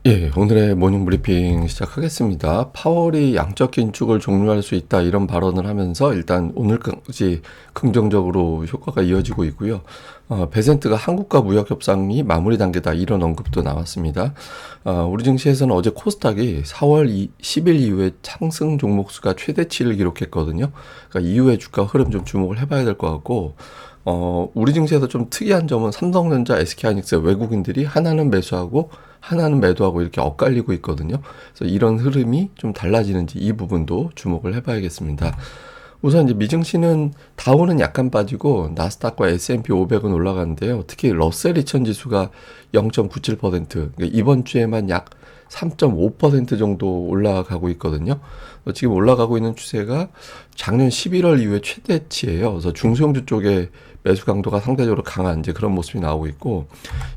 예, 오늘의 모닝 브리핑 시작하겠습니다. 파월이 양적 긴축을 종료할 수 있다 이런 발언을 하면서 일단 오늘까지 긍정적으로 효과가 이어지고 있고요. 베센트가 한국과 무역 협상이 마무리 단계다 이런 언급도 나왔습니다. 우리 증시에서는 어제 코스닥이 4월 10일 이후에 상승 종목수가 최대치를 기록했거든요. 그러니까 이후에 주가 흐름 좀 주목을 해봐야 될 것 같고, 우리 증시에서 좀 특이한 점은 삼성전자, SK하이닉스 외국인들이 하나는 매수하고 하나는 매도하고 이렇게 엇갈리고 있거든요. 그래서 이런 흐름이 좀 달라지는지 이 부분도 주목을 해봐야겠습니다. 우선 이제 미증시는 다우는 약간 빠지고 나스닥과 S&P 500은 올라가는데요. 특히 러셀 2000 지수가 0.97%, 그러니까 이번 주에만 약 3.5% 정도 올라가고 있거든요. 지금 올라가고 있는 추세가 작년 11월 이후에 최대치예요. 그래서 중소형주 쪽에 매수 강도가 상대적으로 강한 이제 그런 모습이 나오고 있고,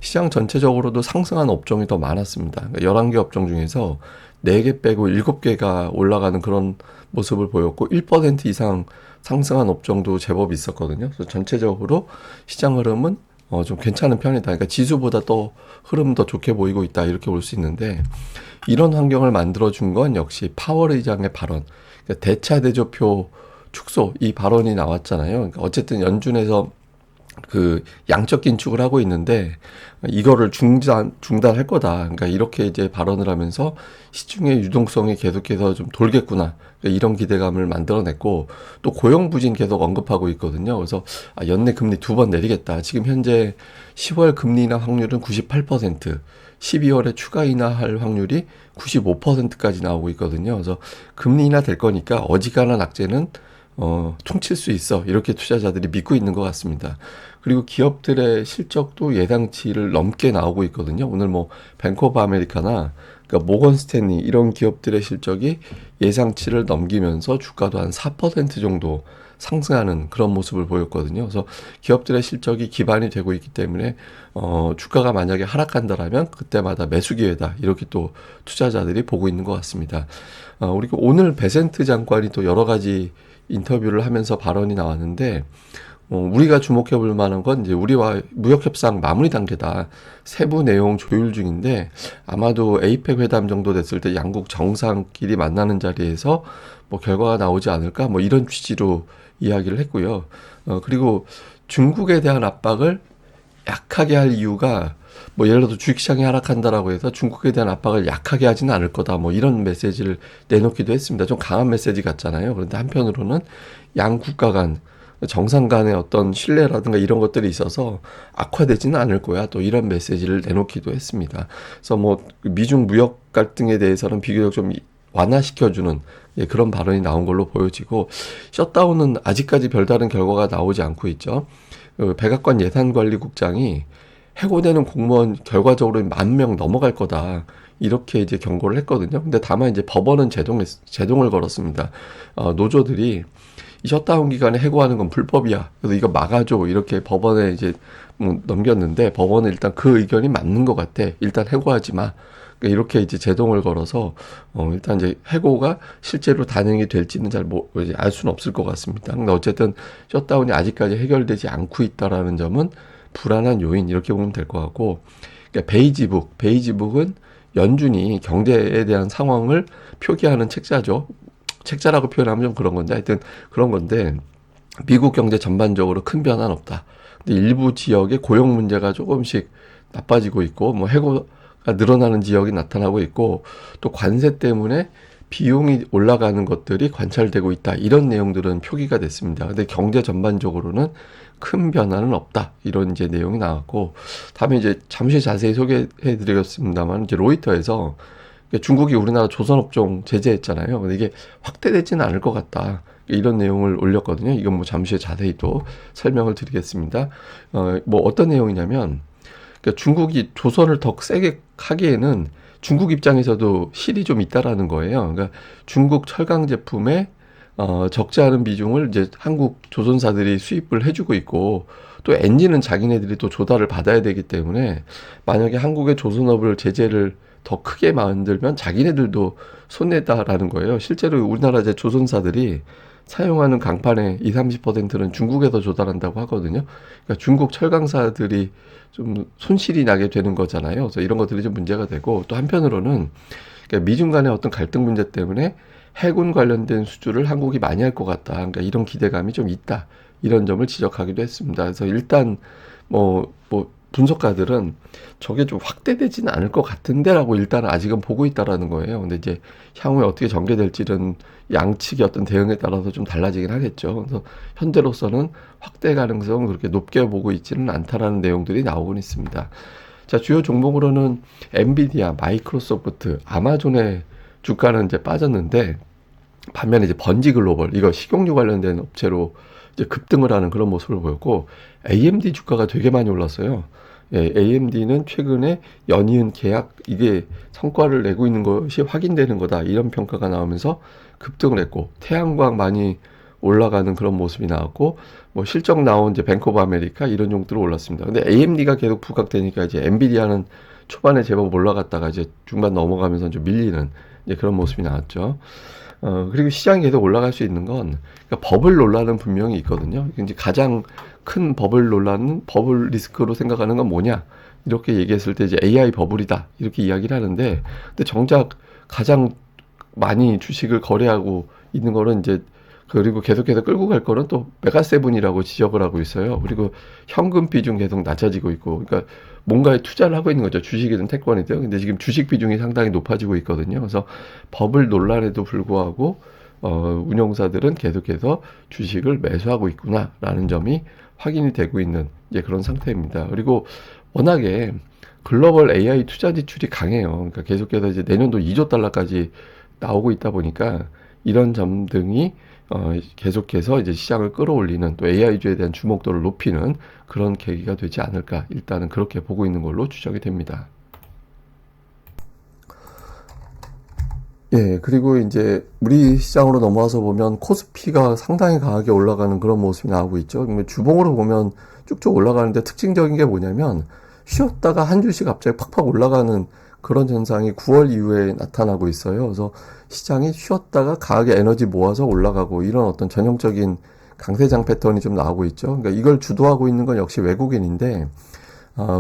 시장 전체적으로도 상승한 업종이 더 많았습니다. 그러니까 11개 업종 중에서 4개 빼고 7개가 올라가는 그런 모습을 보였고 1% 이상 상승한 업종도 제법 있었거든요. 그래서 전체적으로 시장 흐름은 좀 괜찮은 편이다. 그러니까 지수보다 또 흐름 더 좋게 보이고 있다. 이렇게 볼 수 있는데, 이런 환경을 만들어준 건 역시 파월 의장의 발언. 그러니까 대차대조표 축소 이 발언이 나왔잖아요. 그러니까 어쨌든 연준에서 그 양적 긴축을 하고 있는데 이거를 중단할 거다. 그러니까 이렇게 이제 발언을 하면서 시중의 유동성이 계속해서 좀 돌겠구나. 그러니까 이런 기대감을 만들어냈고, 또 고용 부진 계속 언급하고 있거든요. 그래서 연내 금리 2번 내리겠다. 지금 현재 10월 금리 인하 확률은 98%, 12월에 추가 인하할 확률이 95%까지 나오고 있거든요. 그래서 금리 인하 될 거니까 어지간한 악재는 퉁칠 수 있어. 이렇게 투자자들이 믿고 있는 것 같습니다. 그리고 기업들의 실적도 예상치를 넘게 나오고 있거든요. 오늘 뭐 뱅크 오브 아메리카나 그러니까 모건 스탠리 이런 기업들의 실적이 예상치를 넘기면서 주가도 한 4% 정도 상승하는 그런 모습을 보였거든요. 그래서 기업들의 실적이 기반이 되고 있기 때문에 주가가 만약에 하락한다라면 그때마다 매수 기회다. 이렇게 또 투자자들이 보고 있는 것 같습니다. 그리고 오늘 베센트 장관이 또 여러 가지 인터뷰를 하면서 발언이 나왔는데, 우리가 주목해 볼 만한 건 이제 우리와 무역 협상 마무리 단계다. 세부 내용 조율 중인데 아마도 에이펙 회담 정도 됐을 때 양국 정상끼리 만나는 자리에서 뭐 결과가 나오지 않을까 뭐 이런 취지로 이야기를 했고요. 그리고 중국에 대한 압박을 약하게 할 이유가 뭐 예를 들어 주식시장이 하락한다라고 해서 중국에 대한 압박을 약하게 하지는 않을 거다 뭐 이런 메시지를 내놓기도 했습니다. 좀 강한 메시지 같잖아요. 그런데 한편으로는 양 국가 간 정상 간의 어떤 신뢰라든가 이런 것들이 있어서 악화되지는 않을 거야. 또 이런 메시지를 내놓기도 했습니다. 그래서 뭐 미중 무역 갈등에 대해서는 비교적 좀 완화시켜주는 그런 발언이 나온 걸로 보여지고, 셧다운은 아직까지 별다른 결과가 나오지 않고 있죠. 백악관 예산관리국장이 해고되는 공무원 결과적으로 10,000명 넘어갈 거다. 이렇게 이제 경고를 했거든요. 근데 다만 이제 법원은 제동을 걸었습니다. 노조들이 이 셧다운 기간에 해고하는 건 불법이야. 그래서 이거 막아줘. 이렇게 법원에 이제 넘겼는데, 법원은 일단 그 의견이 맞는 것 같아. 일단 해고하지 마. 그러니까 이렇게 이제 제동을 걸어서 일단 이제 해고가 실제로 단행이 될지는 잘 알 수는 없을 것 같습니다. 근데 어쨌든 셧다운이 아직까지 해결되지 않고 있다라는 점은 불안한 요인 이렇게 보면 될 것 같고, 그러니까 베이지북은 연준이 경제에 대한 상황을 표기하는 책자죠. 책자라고 표현하면 좀 그런 건데, 하여튼 그런 건데, 미국 경제 전반적으로 큰 변화는 없다. 근데 일부 지역의 고용 문제가 조금씩 나빠지고 있고, 뭐 해고가 늘어나는 지역이 나타나고 있고, 또 관세 때문에 비용이 올라가는 것들이 관찰되고 있다. 이런 내용들은 표기가 됐습니다. 근데 경제 전반적으로는 큰 변화는 없다. 이런 이제 내용이 나왔고, 다음에 이제 잠시 자세히 소개해 드리겠습니다만, 이제 로이터에서 중국이 우리나라 조선업종 제재했잖아요. 근데 이게 확대되지는 않을 것 같다. 이런 내용을 올렸거든요. 이건 뭐 잠시 자세히 또 설명을 드리겠습니다. 뭐 어떤 내용이냐면, 그러니까 중국이 조선을 더 세게 하기에는 중국 입장에서도 실이 좀 있다라는 거예요. 그러니까 중국 철강 제품에 적지 않은 비중을 이제 한국 조선사들이 수입을 해주고 있고, 또 엔진은 자기네들이 또 조달을 받아야 되기 때문에 만약에 한국의 조선업을 제재를 더 크게 만들면 자기네들도 손해다라는 거예요. 실제로 우리나라 이제 조선사들이 사용하는 강판의 20-30%는 중국에서 조달한다고 하거든요. 그러니까 중국 철강사들이 좀 손실이 나게 되는 거잖아요. 그래서 이런 것들이 좀 문제가 되고, 또 한편으로는 그러니까 미중 간의 어떤 갈등 문제 때문에 해군 관련된 수주를 한국이 많이 할 것 같다. 그러니까 이런 기대감이 좀 있다. 이런 점을 지적하기도 했습니다. 그래서 일단 분석가들은 저게 좀 확대되지는 않을 것 같은데라고 일단 아직은 보고 있다라는 거예요. 근데 이제 향후에 어떻게 전개될지는 양측의 어떤 대응에 따라서 좀 달라지긴 하겠죠. 그래서 현재로서는 확대 가능성은 그렇게 높게 보고 있지는 않다라는 내용들이 나오곤 있습니다. 자, 주요 종목으로는 엔비디아, 마이크로소프트, 아마존의 주가는 이제 빠졌는데, 반면에 이제 번지 글로벌, 이거 식용유 관련된 업체로 이제 급등을 하는 그런 모습을 보였고, AMD 주가가 되게 많이 올랐어요. 예, AMD는 최근에 연이은 계약, 이게 성과를 내고 있는 것이 확인되는 거다, 이런 평가가 나오면서 급등을 했고, 태양광 많이 올라가는 그런 모습이 나왔고, 실적 나온 이제 뱅크 오브 아메리카 이런 종들로 올랐습니다. 근데 AMD가 계속 부각되니까 이제 엔비디아는 초반에 제법 올라갔다가 이제 중반 넘어가면서 좀 밀리는 이제 그런 모습이 나왔죠. 그리고 시장이 계속 올라갈 수 있는 건, 그러니까 버블 논란은 분명히 있거든요. 이제 가장 큰 버블 논란은, 버블 리스크로 생각하는 건 뭐냐? 이렇게 얘기했을 때 이제 AI 버블이다. 이렇게 이야기를 하는데, 근데 정작 가장 많이 주식을 거래하고 있는 거는 이제, 그리고 계속해서 끌고 갈 거는 또 메가세븐이라고 지적을 하고 있어요. 그리고 현금 비중 계속 낮아지고 있고, 그러니까 뭔가에 투자를 하고 있는 거죠. 주식이든 채권이든. 근데 지금 주식 비중이 상당히 높아지고 있거든요. 그래서 버블 논란에도 불구하고 운용사들은 계속해서 주식을 매수하고 있구나라는 점이 확인이 되고 있는 이제 그런 상태입니다. 그리고 워낙에 글로벌 AI 투자 지출이 강해요. 그러니까 계속해서 이제 내년도 2조 달러까지 나오고 있다 보니까 이런 점 등이 계속해서 이제 시장을 끌어올리는, 또 AI주에 대한 주목도를 높이는 그런 계기가 되지 않을까, 일단은 그렇게 보고 있는 걸로 추정이 됩니다. 예, 그리고 이제 우리 시장으로 넘어와서 보면 코스피가 상당히 강하게 올라가는 그런 모습이 나오고 있죠. 주봉으로 보면 쭉쭉 올라가는데 특징적인 게 뭐냐면, 쉬었다가 한 주씩 갑자기 팍팍 올라가는 그런 현상이 9월 이후에 나타나고 있어요. 그래서 시장이 쉬었다가 강하게 에너지 모아서 올라가고, 이런 어떤 전형적인 강세장 패턴이 좀 나오고 있죠. 그러니까 이걸 주도하고 있는 건 역시 외국인인데,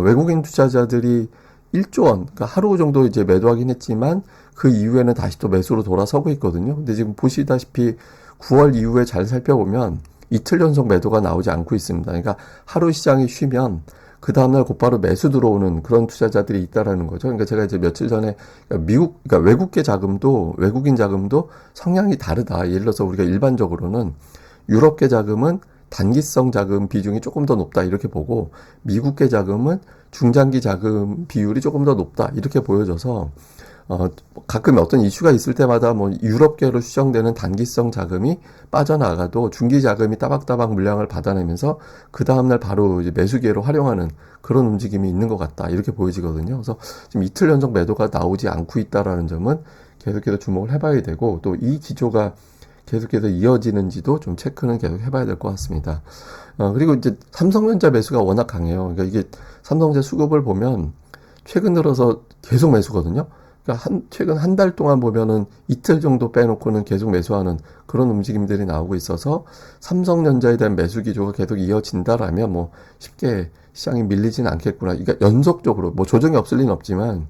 외국인 투자자들이 1조 원, 그러니까 하루 정도 이제 매도하긴 했지만 그 이후에는 다시 또 매수로 돌아서고 있거든요. 근데 지금 보시다시피 9월 이후에 잘 살펴보면 이틀 연속 매도가 나오지 않고 있습니다. 그러니까 하루 시장이 쉬면 그 다음날 곧바로 매수 들어오는 그런 투자자들이 있다라는 거죠. 그러니까 제가 이제 며칠 전에 그러니까 외국계 자금도, 외국인 자금도 성향이 다르다. 예를 들어서 우리가 일반적으로는 유럽계 자금은 단기성 자금 비중이 조금 더 높다, 이렇게 보고, 미국계 자금은 중장기 자금 비율이 조금 더 높다, 이렇게 보여져서 가끔 어떤 이슈가 있을 때마다 유럽계로 추정되는 단기성 자금이 빠져나가도 중기 자금이 따박따박 물량을 받아내면서 그 다음날 바로 이제 매수 기회로 활용하는 그런 움직임이 있는 것 같다, 이렇게 보여지거든요. 그래서 지금 이틀 연속 매도가 나오지 않고 있다라는 점은 계속해서 주목을 해봐야 되고, 또 이 기조가 계속해서 이어지는지도 좀 체크는 계속 해봐야 될 것 같습니다. 그리고 이제 삼성전자 매수가 워낙 강해요. 그러니까 이게 삼성전자 수급을 보면 최근 들어서 계속 매수거든요. 그러니까 최근 한 달 동안 보면은 이틀 정도 빼놓고는 계속 매수하는 그런 움직임들이 나오고 있어서, 삼성전자에 대한 매수 기조가 계속 이어진다라면 쉽게 시장이 밀리진 않겠구나. 그러니까 연속적으로, 조정이 없을 리는 없지만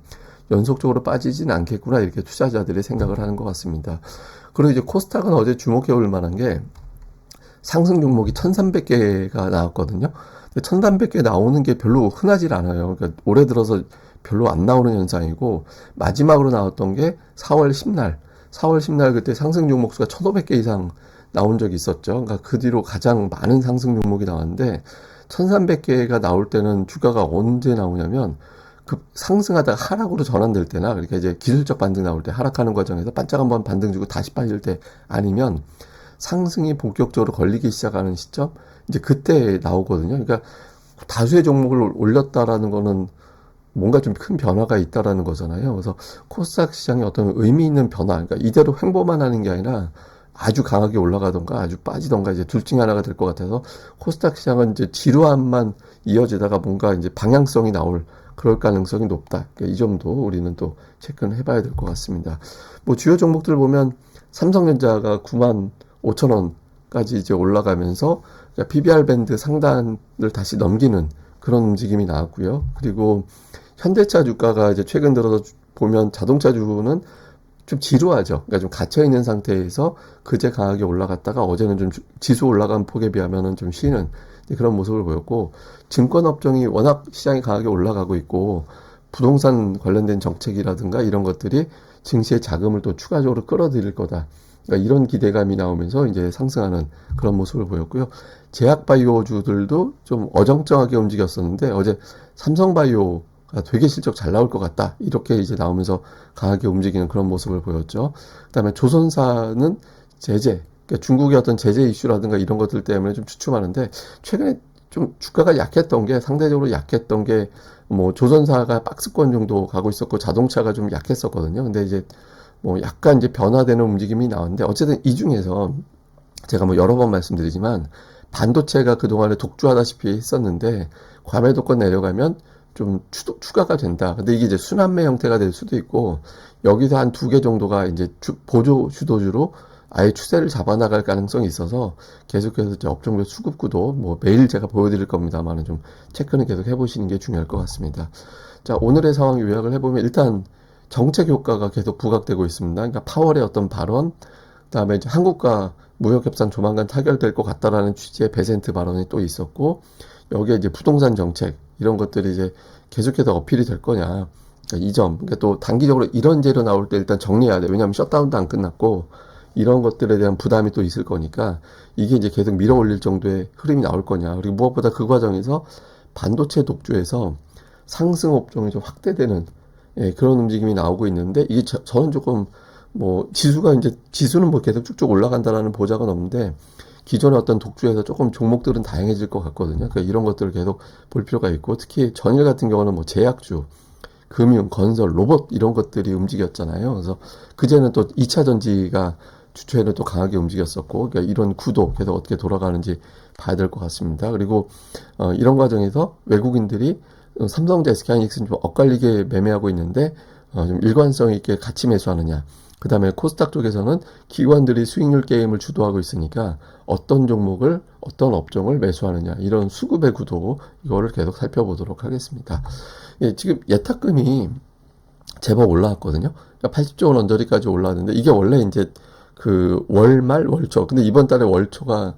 연속적으로 빠지진 않겠구나, 이렇게 투자자들이 생각을 하는 것 같습니다. 그리고 이제 코스닥은 어제 주목해 볼 만한 게, 상승 종목이 1300개가 나왔거든요. 근데 1300개 나오는 게 별로 흔하질 않아요. 그러니까 올해 들어서 별로 안 나오는 현상이고, 마지막으로 나왔던 게 4월 10날. 4월 10날 그때 상승 종목 수가 1500개 이상 나온 적이 있었죠. 그러니까 그 뒤로 가장 많은 상승 종목이 나왔는데, 1300개가 나올 때는 주가가 언제 나오냐면, 상승하다가 하락으로 전환될 때나, 그러니까 이제 기술적 반등 나올 때, 하락하는 과정에서 반짝 한번 반등 주고 다시 빠질 때, 아니면 상승이 본격적으로 걸리기 시작하는 시점, 이제 그때 나오거든요. 그러니까 다수의 종목을 올렸다라는 거는 뭔가 좀 큰 변화가 있다라는 거잖아요. 그래서 코스닥 시장의 어떤 의미 있는 변화, 그러니까 이대로 횡보만 하는 게 아니라 아주 강하게 올라가던가 아주 빠지던가, 이제 둘 중에 하나가 될 것 같아서, 코스닥 시장은 이제 지루함만 이어지다가 뭔가 이제 방향성이 나올 그럴 가능성이 높다. 그러니까 이 점도 우리는 또 체크는 해봐야 될 것 같습니다. 주요 종목들 보면 삼성전자가 95,000원 까지 이제 올라가면서 PBR 밴드 상단을 다시 넘기는 그런 움직임이 나왔고요. 그리고 현대차 주가가 이제 최근 들어서 보면 자동차주는 좀 지루하죠. 그러니까 좀 갇혀 있는 상태에서 그제 강하게 올라갔다가 어제는 좀 지수 올라간 폭에 비하면은 좀 쉬는 그런 모습을 보였고, 증권 업종이 워낙 시장이 강하게 올라가고 있고 부동산 관련된 정책이라든가 이런 것들이 증시의 자금을 또 추가적으로 끌어들일 거다. 그러니까 이런 기대감이 나오면서 이제 상승하는 그런 모습을 보였고요. 제약바이오주들도 좀 어정쩡하게 움직였었는데 어제 삼성바이오가 되게 실적 잘 나올 것 같다. 이렇게 이제 나오면서 강하게 움직이는 그런 모습을 보였죠. 그다음에 조선사는 제재, 그러니까 중국의 어떤 제재 이슈라든가 이런 것들 때문에 좀 주춤하는데 최근에 좀 주가가 약했던 게 상대적으로 약했던 게 뭐 조선사가 박스권 정도 가고 있었고 자동차가 좀 약했었거든요. 근데 이제 뭐 약간 이제 변화되는 움직임이 나왔는데 어쨌든 이 중에서 제가 뭐 여러 번 말씀드리지만 반도체가 그동안에 독주하다시피 했었는데 과매도권 내려가면 좀 추가가 된다. 근데 이게 이제 순환매 형태가 될 수도 있고 여기서 한 두 개 정도가 이제 보조 주도주로 아예 추세를 잡아나갈 가능성이 있어서 계속해서 이제 업종별 수급 구도 뭐 매일 제가 보여드릴 겁니다만은 좀 체크는 계속 해보시는 게 중요할 것 같습니다. 자, 오늘의 상황 요약을 해보면 일단 정책 효과가 계속 부각되고 있습니다. 그러니까 파월의 어떤 발언, 그다음에 이제 한국과 무역 협상 조만간 타결될 것 같다라는 취지의 베센트 발언이 또 있었고, 여기에 이제 부동산 정책 이런 것들이 이제 계속해서 어필이 될 거냐. 그러니까 이 점, 그러니까 또 단기적으로 이런 재료 나올 때 일단 정리해야 돼. 왜냐하면 셧다운도 안 끝났고 이런 것들에 대한 부담이 또 있을 거니까 이게 이제 계속 밀어 올릴 정도의 흐름이 나올 거냐. 그리고 무엇보다 그 과정에서 반도체 독주에서 상승 업종이 좀 확대되는 그런 움직임이 나오고 있는데 이게 저는 조금 뭐 지수는 뭐 계속 쭉쭉 올라간다라는 보장은 없는데 기존의 어떤 독주에서 조금 종목들은 다양해질 것 같거든요. 그러니까 이런 것들을 계속 볼 필요가 있고 특히 전일 같은 경우는 뭐 제약주, 금융, 건설, 로봇 이런 것들이 움직였잖아요. 그래서 그제는 또 2차 전지가 주초에는 또 강하게 움직였었고, 그러니까 이런 구도 계속 어떻게 돌아가는지 봐야 될 것 같습니다. 그리고 이런 과정에서 외국인들이 삼성전자, SK하이닉스는 좀 엇갈리게 매매하고 있는데 좀 일관성 있게 같이 매수하느냐. 그 다음에 코스닥 쪽에서는 기관들이 수익률 게임을 주도하고 있으니까 어떤 종목을 어떤 업종을 매수하느냐 이런 수급의 구도 이거를 계속 살펴보도록 하겠습니다. 예, 지금 예탁금이 제법 올라왔거든요. 그러니까 80조 원 언저리까지 올라왔는데 이게 원래 이제 그 월말 월초, 근데 이번 달에 월초가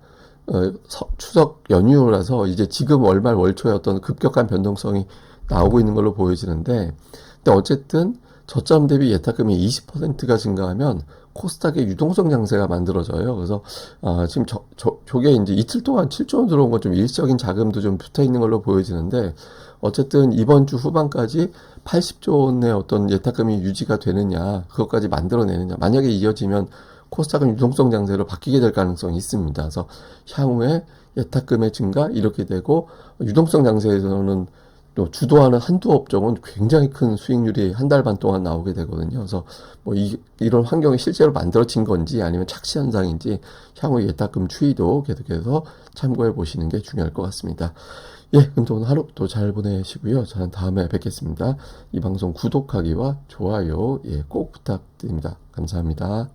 추석 연휴라서 이제 지금 월말 월초에 어떤 급격한 변동성이 나오고 있는 걸로 보여지는데, 근데 어쨌든 저점 대비 예탁금이 20%가 증가하면 코스닥의 유동성 장세가 만들어져요. 그래서 지금 저게 이제 이틀 동안 7조 원 들어온 건 좀 일시적인 자금도 좀 붙어 있는 걸로 보여지는데, 어쨌든 이번 주 후반까지 80조 원의 어떤 예탁금이 유지가 되느냐, 그것까지 만들어내느냐. 만약에 이어지면 코스닥은 유동성 장세로 바뀌게 될 가능성이 있습니다. 그래서 향후에 예탁금의 증가 이렇게 되고 유동성 장세에서는 또 주도하는 한두 업종은 굉장히 큰 수익률이 한 달 반 동안 나오게 되거든요. 그래서 뭐 이런 환경이 실제로 만들어진 건지 아니면 착시 현상인지 향후 예탁금 추이도 계속해서 참고해 보시는 게 중요할 것 같습니다. 예, 그럼 또 오늘 하루 또 잘 보내시고요. 저는 다음에 뵙겠습니다. 이 방송 구독하기와 좋아요 꼭 부탁드립니다. 감사합니다.